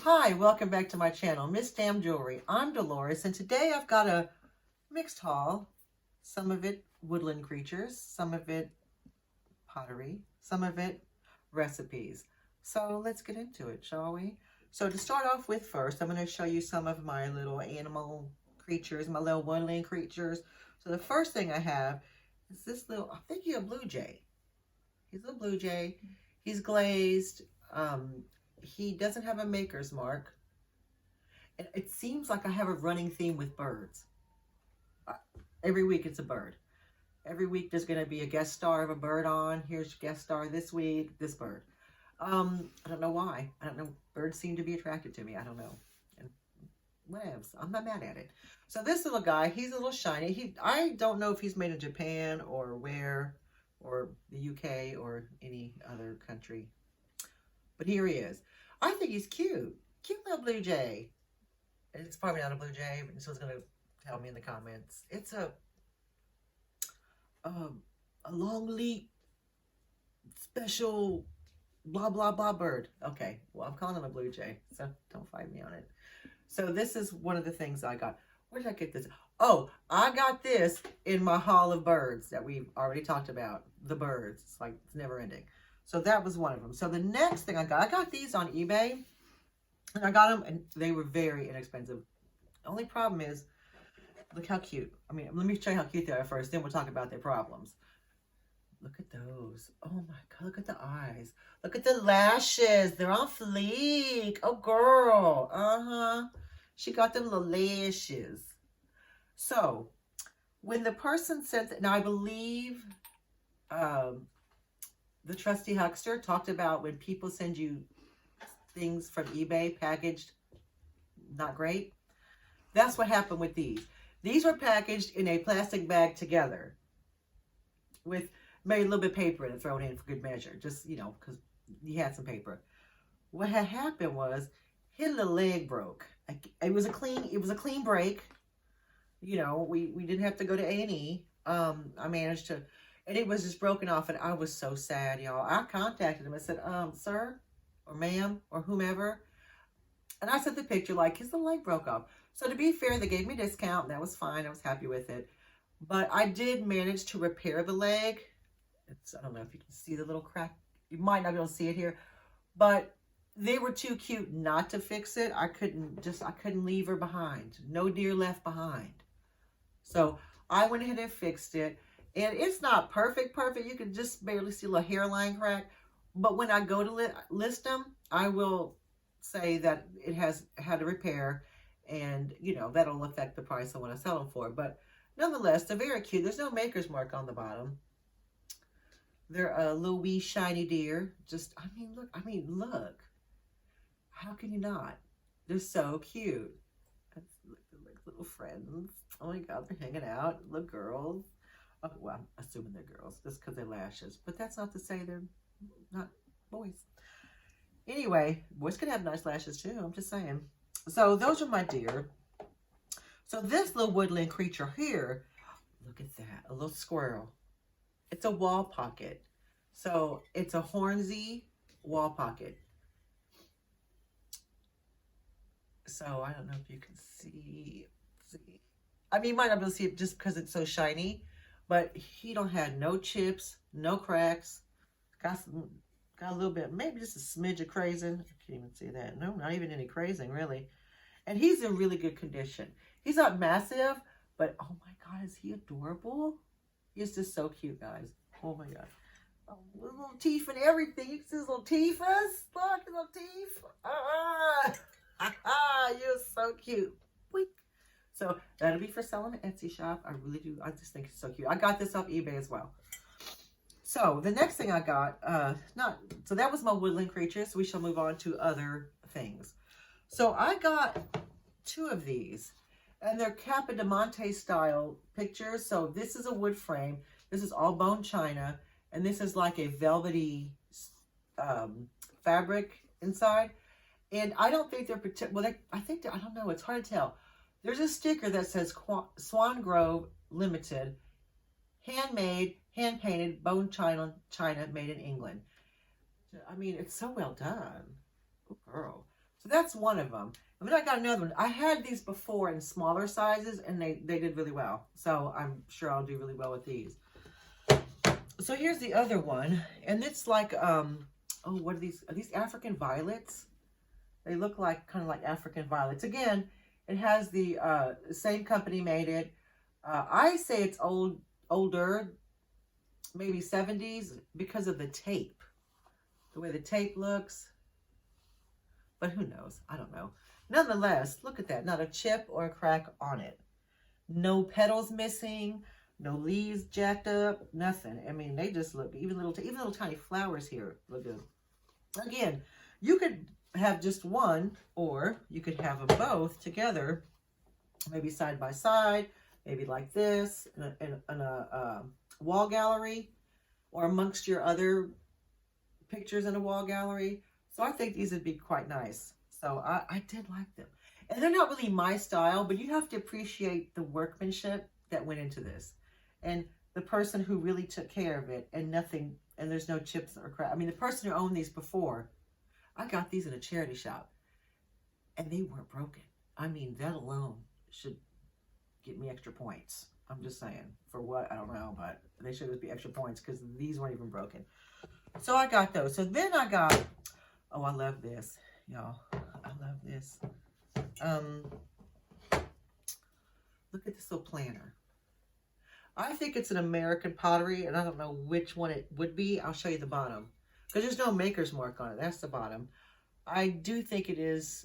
Hi, welcome back to my channel, Miss Damn Jewelry. I'm Dolores, and today I've got a mixed haul. Some of it woodland creatures, some of it pottery, some of it recipes. So let's get into it, shall we? So to start off with first, I'm going to show you some of my little animal creatures, my little woodland creatures. So the first thing I have is this little, I think he's a blue jay. He's a blue jay. He's glazed. He doesn't have a maker's mark. And it seems like I have a running theme with birds. Every week it's a bird. Every week there's going to be a guest star of a bird on. Here's guest star this week, this bird. I don't know why. I don't know. Birds seem to be attracted to me. I don't know. And whatever. I'm not mad at it. So this little guy, he's a little shiny. I don't know if he's made in Japan or where, or the UK or any other country. But here he is. I think he's cute. Cute little blue jay. It's probably not a blue jay, but someone's going to tell me in the comments. It's a long leap special blah blah blah bird. Okay, well, I'm calling him a blue jay, so don't fight me on it. So this is one of the things I got. Where did I get this? Oh, I got this in my haul of birds that we've already talked about. The birds. It's like it's never ending. So that was one of them. So the next thing I got these on eBay, and I got them, and they were very inexpensive. The only problem is, look how cute. I mean, let me show you how cute they are first, then we'll talk about their problems. Look at those. Oh my God, look at the eyes. Look at the lashes. They're on fleek. Oh, girl. Uh-huh. She got them little lashes. So, when the person sent it, now I believe the trusty huckster talked about when people send you things from eBay packaged not great. That's what happened with these. These were packaged in a plastic bag together with maybe a little bit of paper and thrown in for good measure. Just, you know, because you had some paper. What had happened was his little leg broke. It was a clean break. You know, we didn't have to go to A&E. I managed to, and it was just broken off, and I was so sad, y'all. I contacted him and said, sir or ma'am or whomever. And I sent the picture like his little leg broke off. So to be fair, they gave me a discount, and that was fine. I was happy with it. But I did manage to repair the leg. I don't know if you can see the little crack. You might not be able to see it here. But they were too cute not to fix it. I couldn't leave her behind. No deer left behind. So I went ahead and fixed it. And it's not perfect. You can just barely see a little hairline crack. But when I go to list them, I will say that it has had a repair. And, you know, that'll affect the price I want to sell them for. But nonetheless, they're very cute. There's no maker's mark on the bottom. They're a little wee shiny deer. Just, I mean, look. How can you not? They're so cute. Look, like little friends. Oh my God, they're hanging out. Little girls. Oh, well, I'm assuming they're girls just because they're lashes. But that's not to say they're not boys. Anyway, boys can have nice lashes too. I'm just saying. So those are my deer. So this little woodland creature here, look at that, a little squirrel. It's a wall pocket. So it's a Hornsey wall pocket. So I don't know if you can see. I mean, you might not be able to see it just because it's so shiny, but he don't have no chips, no cracks. Got a little bit, maybe just a smidge of crazing. I can't even see that. No, not even any crazing, really. And he's in really good condition. He's not massive, but oh my God, is he adorable? He's just so cute, guys. Oh my God. Oh, little teeth and everything. You can see his little teeth. Look, his little teeth. You're so cute. Boink. So that'll be for selling an Etsy shop. I really do. I just think it's so cute. I got this off eBay as well. So the next thing I got, so that was my woodland creatures. We shall move on to other things. So I got 2 of these, and they're Capa de Monte style pictures. So this is a wood frame. This is all bone china, and this is like a velvety fabric inside. And I don't think they're I don't know. It's hard to tell. There's a sticker that says Swan Grove Limited, handmade, hand-painted bone china made in England. I mean, it's so well done. Oh, girl. So that's one of them. I mean, I got another one. I had these before in smaller sizes, and they did really well. So I'm sure I'll do really well with these. So here's the other one, and it's like, oh, what are these? Are these African violets? They look like kind of like African violets. Again, it has the same company made it. I say it's older, maybe 70s, because of the tape, the way the tape looks. But who knows? I don't know. Nonetheless, look at that. Not a chip or a crack on it. No petals missing. No leaves jacked up. Nothing. I mean, they just look, even little tiny flowers here look good. Again, you could have just one, or you could have them both together, maybe side by side, maybe like this, in a wall gallery, or amongst your other pictures in a wall gallery. So I think these would be quite nice. So I did like them. And they're not really my style, but you have to appreciate the workmanship that went into this. And the person who really took care of it, and nothing, and there's no chips or crap. I mean, the person who owned these before, I got these in a charity shop, and they weren't broken. I mean, that alone should get me extra points. I'm just saying. For what? I don't know, but they should be extra points because these weren't even broken. So I got those. So then I got, oh, I love this, y'all. I love this. Look at this little planner. I think it's an American Pottery, and I don't know which one it would be. I'll show you the bottom, because there's no maker's mark on it. That's the bottom. I do think it is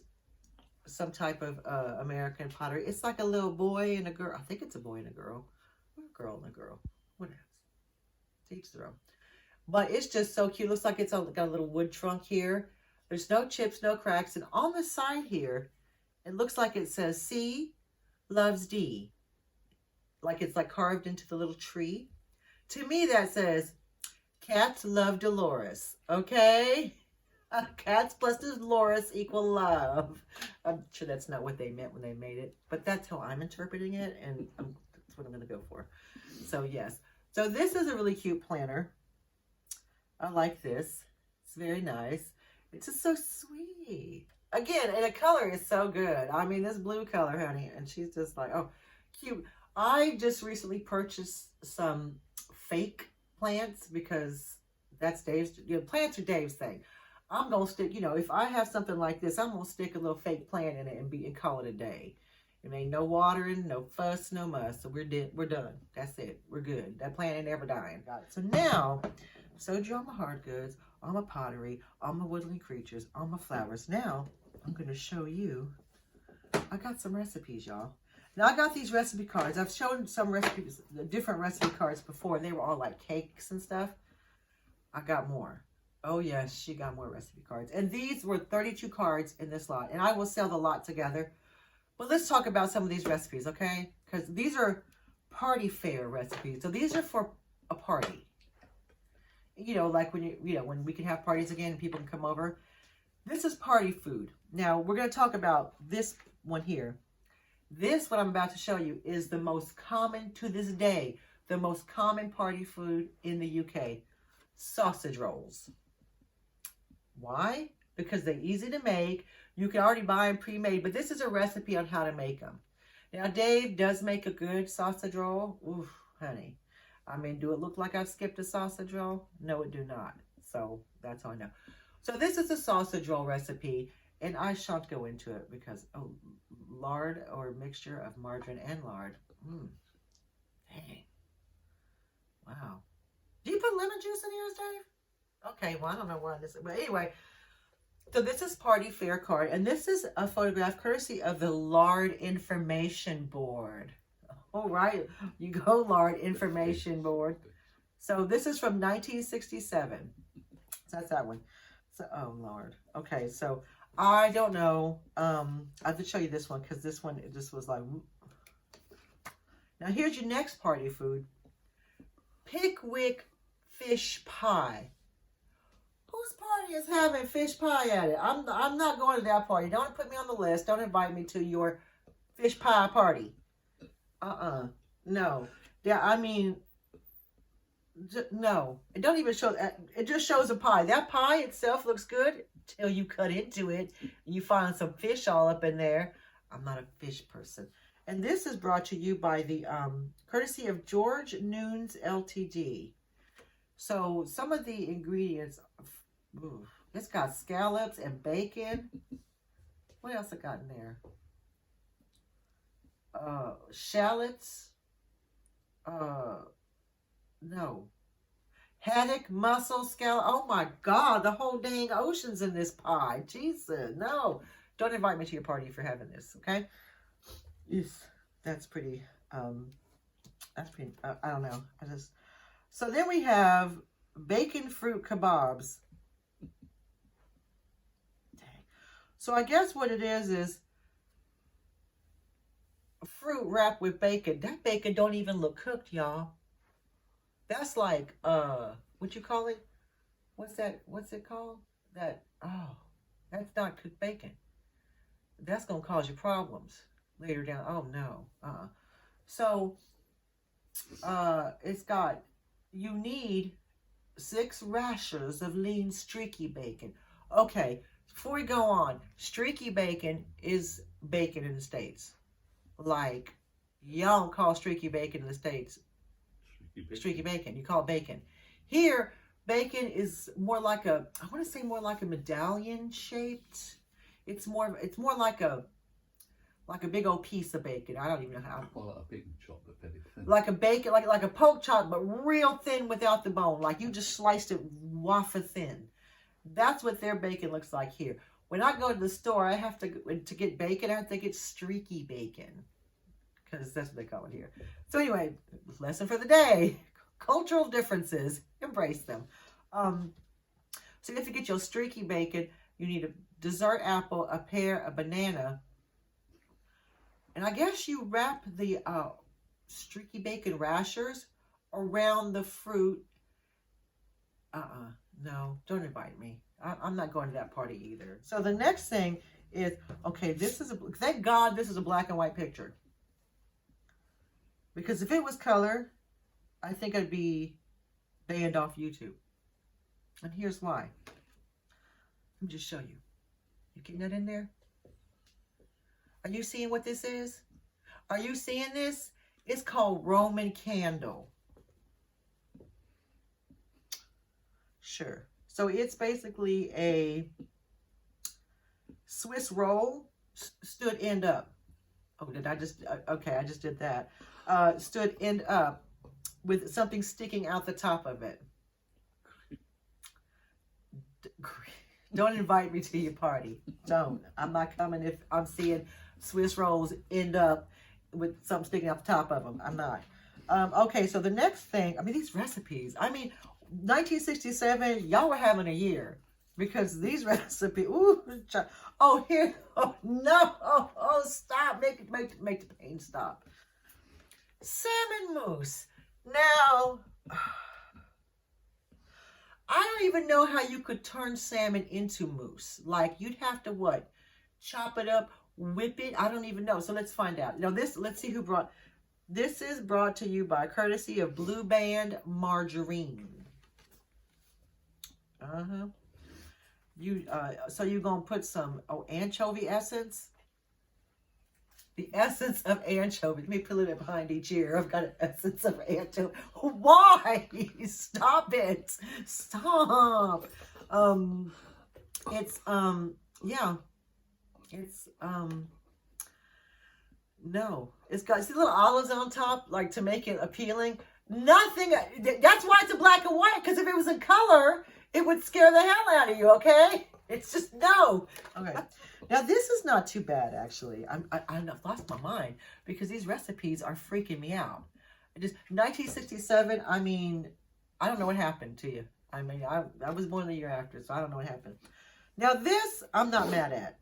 some type of American Pottery. It's like a little boy and a girl. I think it's a boy and a girl. Or a girl and a girl. What else? To each their own. But it's just so cute. Looks like it's got a little wood trunk here. There's no chips, no cracks. And on the side here, it looks like it says C loves D. Like it's like carved into the little tree. To me, that says cats love Dolores. Okay? Cats plus Dolores equal love. I'm sure that's not what they meant when they made it, but that's how I'm interpreting it, and that's what I'm going to go for. So yes. So this is a really cute planner. I like this. It's very nice. It's just so sweet. Again, and the color is so good. I mean, this blue color, honey, and she's just like, oh, cute. I just recently purchased some fake plants because that's Dave's, plants are Dave's thing. I'm going to stick, if I have something like this, I'm going to stick a little fake plant in it and call it a day. It ain't no watering, no fuss, no muss. So we're done. That's it. We're good. That plant ain't never dying. So now, I showed you all my hard goods, all my pottery, all my woodland creatures, all my flowers. Now, I'm going to show you, I got some recipes, y'all. Now, I got these recipe cards. I've shown some recipes, different recipe cards before. They were all like cakes and stuff. I got more. Oh, yes, she got more recipe cards. And these were 32 cards in this lot. And I will sell the lot together. But let's talk about some of these recipes, okay? Because these are party fair recipes. So these are for a party. Like when when we can have parties again and people can come over. This is party food. Now, we're going to talk about this one here. This, what I'm about to show you, is the most common, to this day, the most common party food in the UK. Sausage rolls. Why? Because they're easy to make. You can already buy them pre-made, but this is a recipe on how to make them. Now, Dave does make a good sausage roll. Oof, honey. I mean, do it look like I've skipped a sausage roll? No, it do not. So, that's how I know. So, this is a sausage roll recipe, and I shan't go into it because, lard or mixture of margarine and lard. Dang. Wow. Do you put lemon juice in yours, Dave? Okay, well, I don't know why this is. But anyway, so this is Party Fair card. And this is a photograph courtesy of the Lard Information Board. All right. You go, Lard Information Board. So this is from 1967. So that's that one. So, oh, Lord. Okay, so I don't know. I have to show you this one because this one, it just was like. Now, here's your next party food. Pickwick fish pie. Whose party is having fish pie at it? I'm not going to that party. Don't put me on the list. Don't invite me to your fish pie party. No. Yeah, I mean, No, it don't even show. It just shows a pie. That pie itself looks good till you cut into it. And you find some fish all up in there. I'm not a fish person. And this is brought to you by the courtesy of George Noons Ltd. So some of the ingredients, ooh, it's got scallops and bacon. What else I got in there? Shallots. No. Haddock, mussel, scallop. Oh my God, the whole dang ocean's in this pie. Jesus, no. Don't invite me to your party if you're having this, okay? Yes, that's pretty, I don't know. So then we have bacon fruit kebabs. Dang. So I guess what it is fruit wrapped with bacon. That bacon don't even look cooked, y'all. That's like, what you call it? What's it called? That's not cooked bacon. That's going to cause you problems later down. Oh, no. So, it's got, you need 6 rashers of lean streaky bacon. Okay, before we go on, streaky bacon is bacon in the States. Like, y'all don't call streaky bacon in the States streaky bacon. You call it bacon. Here, bacon is more like I want to say more like a medallion shaped. It's more like a big old piece of bacon. I don't even know how. Well, like a big chop, but very thin. Like a bacon, like a poke chop, but real thin without the bone. Like you just sliced it wafer thin. That's what their bacon looks like here. When I go to the store, I have to get bacon. I have to get streaky bacon. Because that's what they call it here. So anyway, lesson for the day. Cultural differences. Embrace them. So you have to get your streaky bacon. You need a dessert apple, a pear, a banana. And I guess you wrap the streaky bacon rashers around the fruit. No, don't invite me. I'm not going to that party either. So the next thing is, okay, thank God this is a black and white picture. Because if it was color, I think I'd be banned off YouTube. And here's why. Let me just show you. You getting that in there? Are you seeing what this is? Are you seeing this? It's called Roman candle. Sure. So it's basically a Swiss roll stood end up. Oh, did I just, okay, I just did that. Stood end up with something sticking out the top of it. Don't invite me to your party. Don't. I'm not coming if I'm seeing Swiss rolls end up with something sticking out the top of them. I'm not. Okay, so the next thing, I mean, these recipes. I mean, 1967, y'all were having a year. Because these recipes, ooh, oh, here, oh, no, oh, stop, make the pain stop. Salmon mousse. Now, I don't even know how you could turn salmon into mousse. Like, you'd have to, what, chop it up, whip it? I don't even know. So let's find out. Now, let's see who brought, this is brought to you by courtesy of Blue Band Margarine. So you're going to put some anchovy essence. The essence of anchovy. Let me pull it up behind each ear. I've got an essence of anchovy. Why? Stop it. Stop. No. It's got, see little olives on top, like to make it appealing. Nothing. That's why it's a black and white, because if it was in color, it would scare the hell out of you, okay? It's just, no. Okay. Now, this is not too bad, actually. I've lost my mind because these recipes are freaking me out. 1967, I mean, I don't know what happened to you. I mean, I was born the year after, so I don't know what happened. Now, this, I'm not mad at.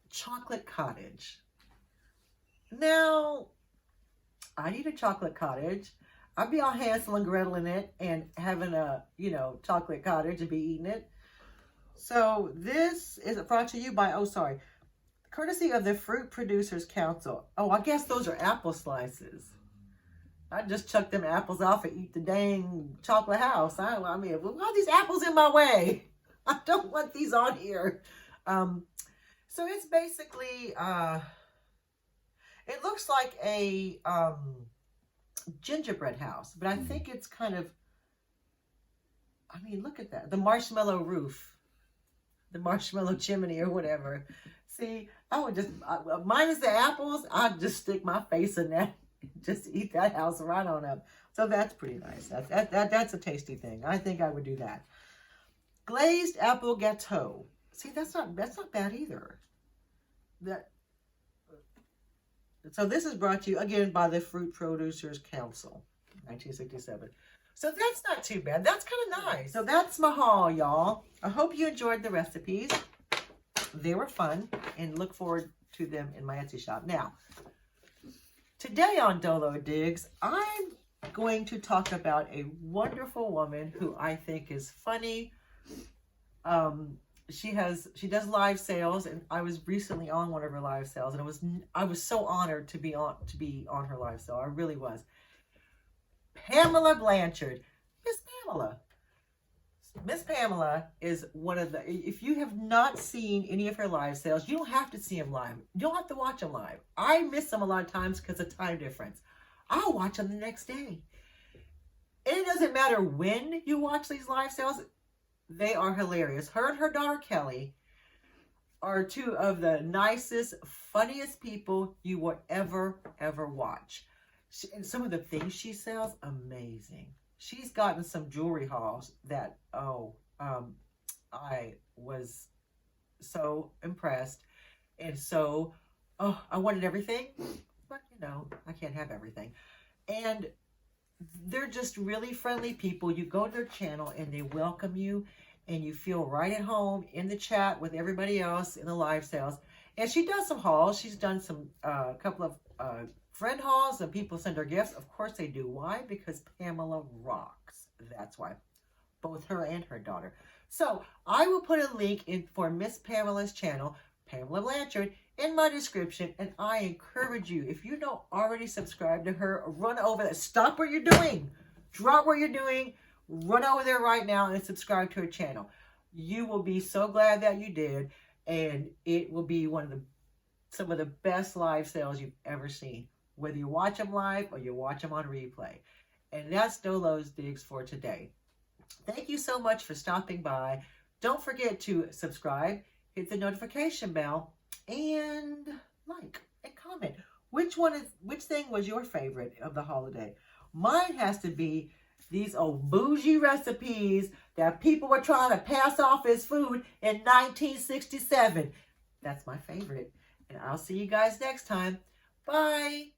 Chocolate cottage. Now, I need a chocolate cottage. I'd be all Hansel and Gretel in it and having a, chocolate cottage and be eating it. So this is brought to you by, courtesy of the Fruit Producers Council. Oh, I guess those are apple slices. I just chuck them apples off and eat the dang chocolate house. I mean, why are these apples in my way? I don't want these on here. So it's basically, it looks like a gingerbread house, but I think it's kind of, I mean, look at that. The marshmallow roof, the marshmallow chimney or whatever. See, I would just, minus the apples, I'd just stick my face in that and just eat that house right on up. So that's pretty nice. That's a tasty thing. I think I would do that. Glazed apple gâteau. See, that's not bad either. So this is brought to you again by the Fruit Producers Council, 1967. So that's not too bad. That's kind of nice. So that's my haul, y'all. I hope you enjoyed the recipes. They were fun, and look forward to them in my Etsy shop. Now, today on Dolo Digs, I'm going to talk about a wonderful woman who I think is funny. She does live sales, and I was recently on one of her live sales, and I was so honored to be on her live sale. I really was. Pamela Blanchard. Miss Pamela is one of the, if you have not seen any of her live sales, you don't have to see them live. You don't have to watch them live. I miss them a lot of times because of time difference. I'll watch them the next day. And it doesn't matter when you watch these live sales. They are hilarious. Her and her daughter Kelly are two of the nicest, funniest people you will ever watch. And some of the things she sells, amazing. She's gotten some jewelry hauls that, I was so impressed. And so, I wanted everything, but you know, I can't have everything. And they're just really friendly people. You go to their channel and they welcome you, and you feel right at home in the chat with everybody else in the live sales. And she does some hauls. She's done some couple of friend hauls, and people send her gifts. Of course they do. Why? Because Pamela rocks. That's why. Both her and her daughter. So I will put a link in for Miss Pamela's channel, Pamela Blanchard, in my description. And I encourage you, if you don't already subscribe to her, run over there. Stop what you're doing. Drop what you're doing. Run over there right now and subscribe to her channel. You will be so glad that you did. And it will be some of the best live sales you've ever seen. Whether you watch them live or you watch them on replay. And that's Dolo's Digs for today. Thank you so much for stopping by. Don't forget to subscribe, hit the notification bell, and like and comment. Which thing was your favorite of the holiday? Mine has to be these old bougie recipes that people were trying to pass off as food in 1967. That's my favorite. And I'll see you guys next time. Bye.